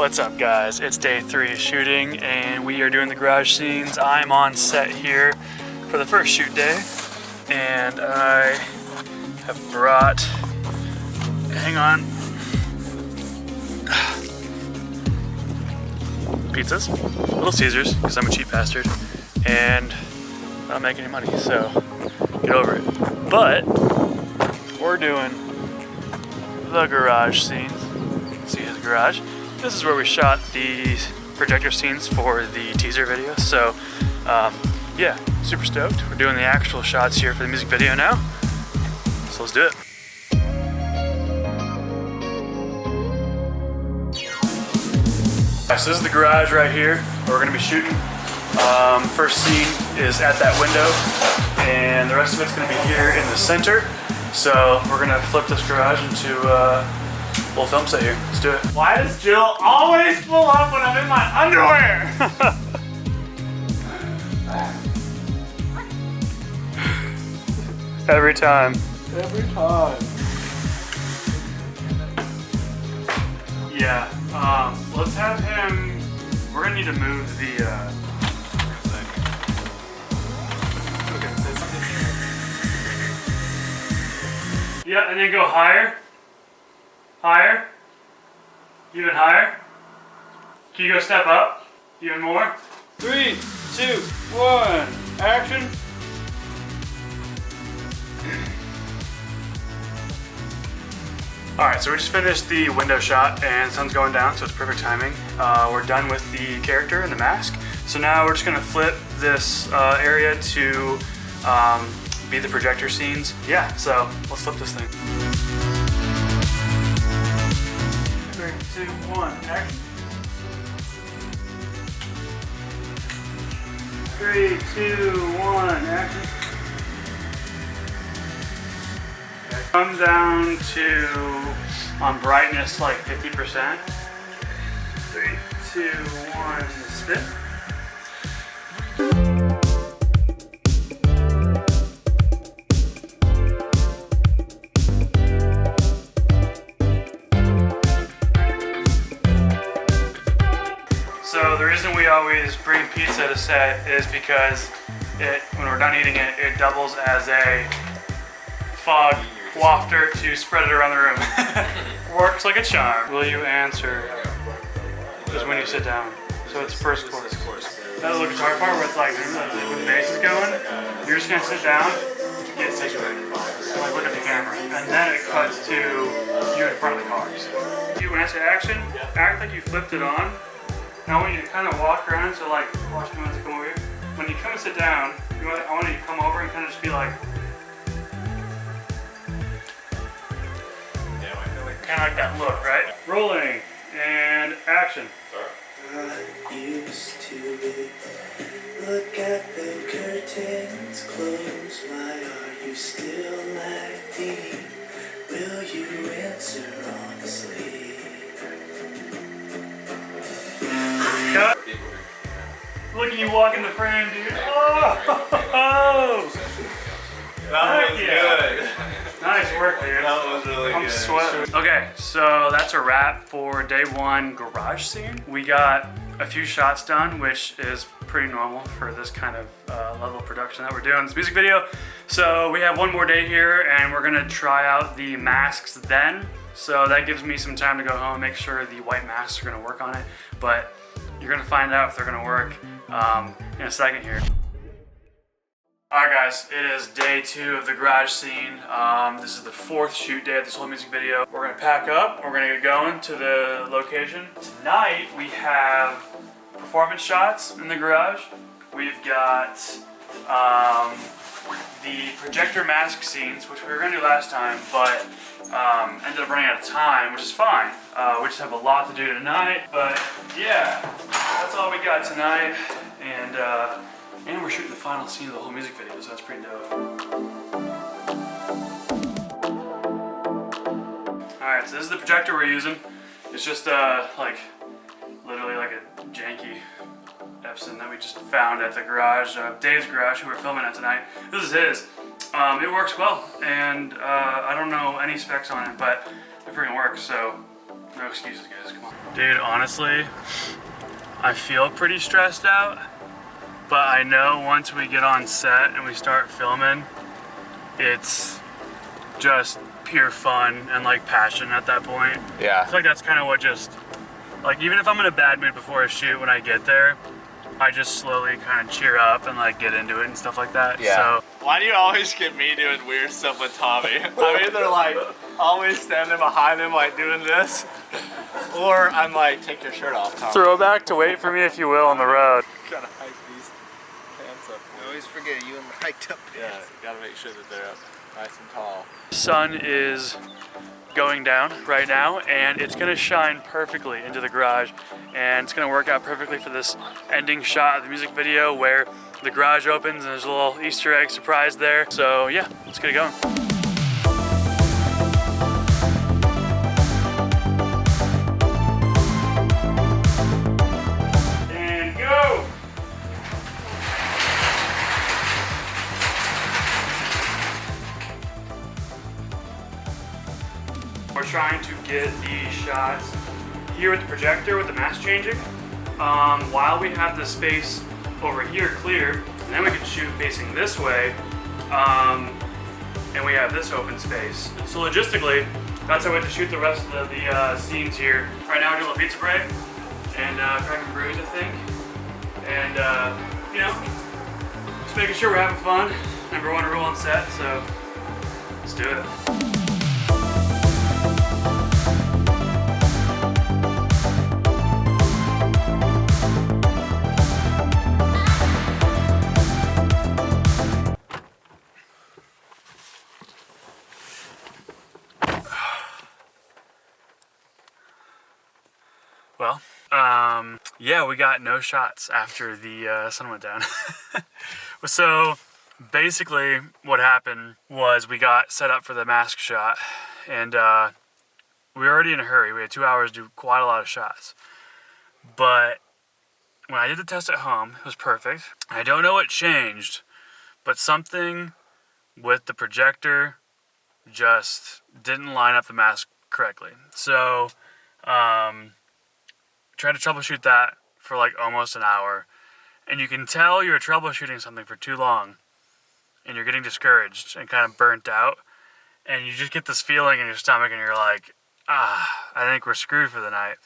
What's up guys, it's day 3 of shooting and we are doing the garage scenes. I'm on set here for the first shoot day and I have brought, hang on, pizzas, Little Caesars, because I'm a cheap bastard and I don't make any money, so get over it. But we're doing the garage scenes. See the garage. This is where we shot the projector scenes for the teaser video. So yeah, super stoked. We're doing the actual shots here for the music video now. So let's do it. So this is the garage right here where we're gonna be shooting. First scene is at that window and the rest of it's gonna be here in the center. So we're gonna flip this garage into a little film set here. Let's do it. Why does Jill always pull up when I'm in my underwear? Every time. Every time. Yeah. Let's have him. We're gonna need to move the. Yeah, and then go higher. Higher. Even higher. Can you go step up? Even more? 3, 2, 1, action. Alright, so we just finished the window shot and the sun's going down, so it's perfect timing. We're done with the character and the mask. So now we're just gonna flip this area to be the projector scenes. Yeah, so let's flip this thing. 3, 2, 1, action. 3, 2, 1, action. Okay. Come down to, on brightness, like 50%. 3, 2, 1, spin. So the reason we always bring pizza to set is because when we're done eating it, it doubles as a fog wafter to spread it around the room. Works like a charm. Will you answer? Just when you sit down. So it's first course. That little guitar part where it's like when the bass is going, you're just gonna sit down, get situated, and like look at the camera, and then it cuts to you in front of the cars. When I say action, act like you flipped it on. Now I want you to kind of walk around, so like, watch me once I come over here. When you come and sit down, I want you to come over and kind of just be like, kind of like that look, right? Rolling, and action. Not used to it. Look at the curtains close. Why are you still acting? Will you answer honestly? Cut. Look at you walk in the frame, dude. Oh! That was good. Nice work, dude. That was really good. I'm sweating. Okay, so that's a wrap for day 1 garage scene. We got a few shots done, which is pretty normal for this kind of level of production that we're doing. This music video. So we have one more day here, and we're gonna try out the masks then. So that gives me some time to go home and make sure the white masks are gonna work on it. But you're gonna find out if they're gonna work in a second here. Alright guys, it is day 2 of the garage scene. This is the 4th shoot day of this whole music video. We're gonna pack up, we're gonna get going to the location. Tonight we have performance shots in the garage. We've got the projector mask scenes, which we were gonna do last time, but ended up running out of time, which is fine. We just have a lot to do tonight, but yeah, that's all we got tonight. And we're shooting the final scene of the whole music video, so that's pretty dope. Alright, so this is the projector we're using. It's just like literally like a janky Epson that we just found at the garage, Dave's garage, who we're filming at tonight. This is his. It works well, and I don't know any specs on it, but it freaking works, so No excuses, guys, come on. Dude, honestly, I feel pretty stressed out, but I know once we get on set and we start filming, it's just pure fun and like passion at that point. Yeah. I feel like that's kind of what just, like even if I'm in a bad mood before a shoot, when I get there, I just slowly kind of cheer up and like get into it and stuff like that. Yeah. So, why do you always get me doing weird stuff with Tommy? I'm either like always standing behind him like doing this, or I'm like, take your shirt off, Tommy. throwback to Wait For Me If You Will on the road. Gotta hike these pants up. I always forget you in the hiked up Yeah, you gotta make sure that they're up nice and tall. Sun is going down right now, and it's gonna shine perfectly into the garage, and it's gonna work out perfectly for this ending shot of the music video where the garage opens and there's a little Easter egg surprise there. So yeah, let's get it going. And go! We're trying to get the shots here with the projector with the mask changing while we have the space over here clear, and then we can shoot facing this way and we have this open space. So logistically, that's how we have to shoot the rest of the scenes here. Right now we're doing a pizza break and cracking brews, I think. And you know, just making sure we're having fun. Number one rule on set, so let's do it. Well, yeah, we got no shots after the sun went down. So basically what happened was we got set up for the mask shot, and we were already in a hurry. We had 2 hours to do quite a lot of shots. But when I did the test at home, it was perfect. I don't know what changed, but something with the projector just didn't line up the mask correctly. So tried to troubleshoot that for like almost an hour, and you can tell you're troubleshooting something for too long and you're getting discouraged and kind of burnt out, and you just get this feeling in your stomach and you're like, I think we're screwed for the night.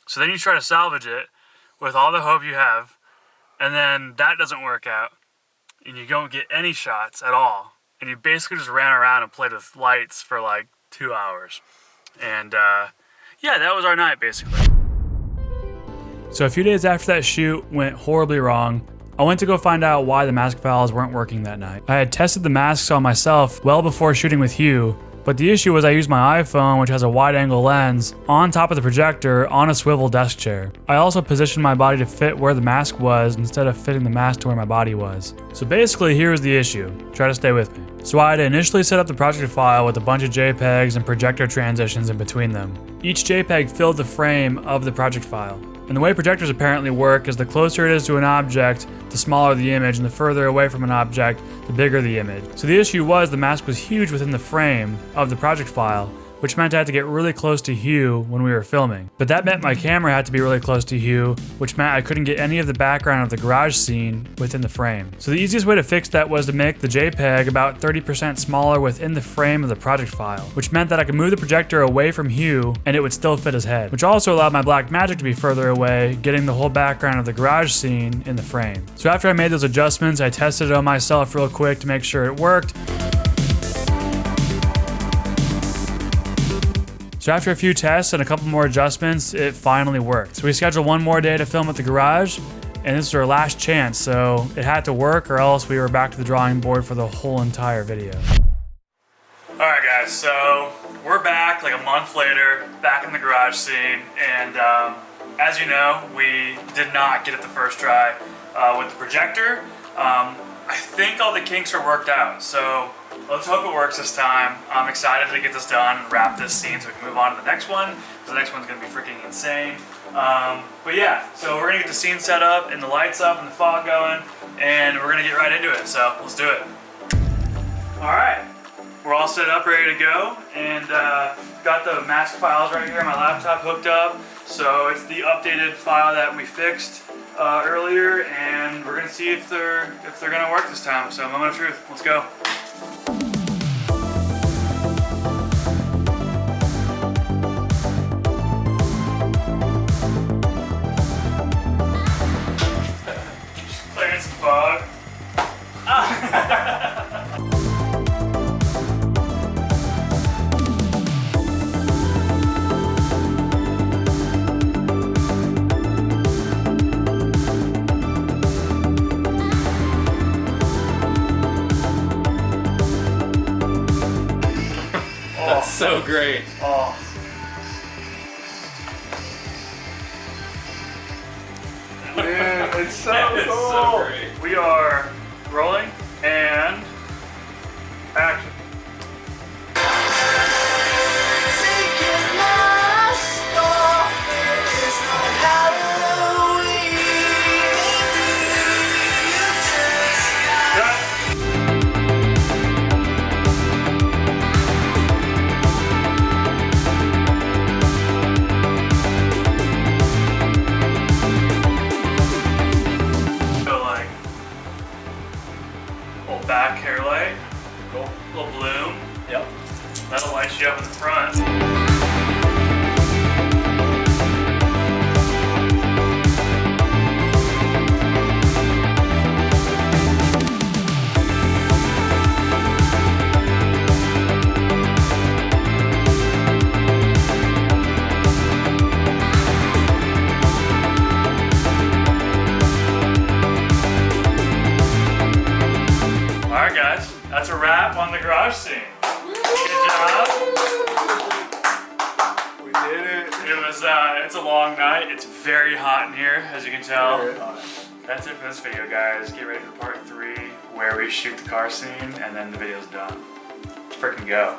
So then you try to salvage it with all the hope you have, and then that doesn't work out and you don't get any shots at all, and you basically just ran around and played with lights for like 2 hours. And yeah, that was our night basically. So a few days after that shoot went horribly wrong, I went to go find out why the mask files weren't working that night. I had tested the masks on myself well before shooting with Hugh, but the issue was I used my iPhone, which has a wide angle lens, on top of the projector on a swivel desk chair. I also positioned my body to fit where the mask was instead of fitting the mask to where my body was. So basically, here was the issue. Try to stay with me. So I had initially set up the project file with a bunch of JPEGs and projector transitions in between them. Each JPEG filled the frame of the project file. And the way projectors apparently work is the closer it is to an object, the smaller the image, and the further away from an object, the bigger the image. So the issue was the mask was huge within the frame of the project file, which meant I had to get really close to Hugh when we were filming. But that meant my camera had to be really close to Hugh, which meant I couldn't get any of the background of the garage scene within the frame. So the easiest way to fix that was to make the JPEG about 30% smaller within the frame of the project file, which meant that I could move the projector away from Hugh and it would still fit his head, which also allowed my black magic to be further away, getting the whole background of the garage scene in the frame. So after I made those adjustments, I tested it on myself real quick to make sure it worked. So after a few tests and a couple more adjustments, it finally worked. So we scheduled one more day to film at the garage, and this was our last chance, so it had to work or else we were back to the drawing board for the whole entire video. Alright guys, so we're back like a month later, back in the garage scene, and as you know, we did not get it the first try with the projector. I think all the kinks are worked out, so let's hope it works this time. I'm excited to get this done and wrap this scene so we can move on to the next one, because the next one's going to be freaking insane. But yeah, so we're going to get the scene set up and the lights up and the fog going, and we're going to get right into it, so let's do it. Alright, we're all set up, ready to go, and got the mask files right here on my laptop hooked up. So it's the updated file that we fixed earlier, and we're gonna see if they're gonna work this time. So moment of truth, let's go. Clearing some fog. That's so great. Oh. Man, it's so It's cool. so great. We are rolling and action. Back hair light, Cool. little bloom. Yep. That'll light you up in the front. Alright guys, that's a wrap on the garage scene. Good job. We did it. It's a long night. It's very hot in here, as you can tell. Very hot. That's it for this video, guys. Get ready for part 3, where we shoot the car scene, and then the video's done. Freaking go.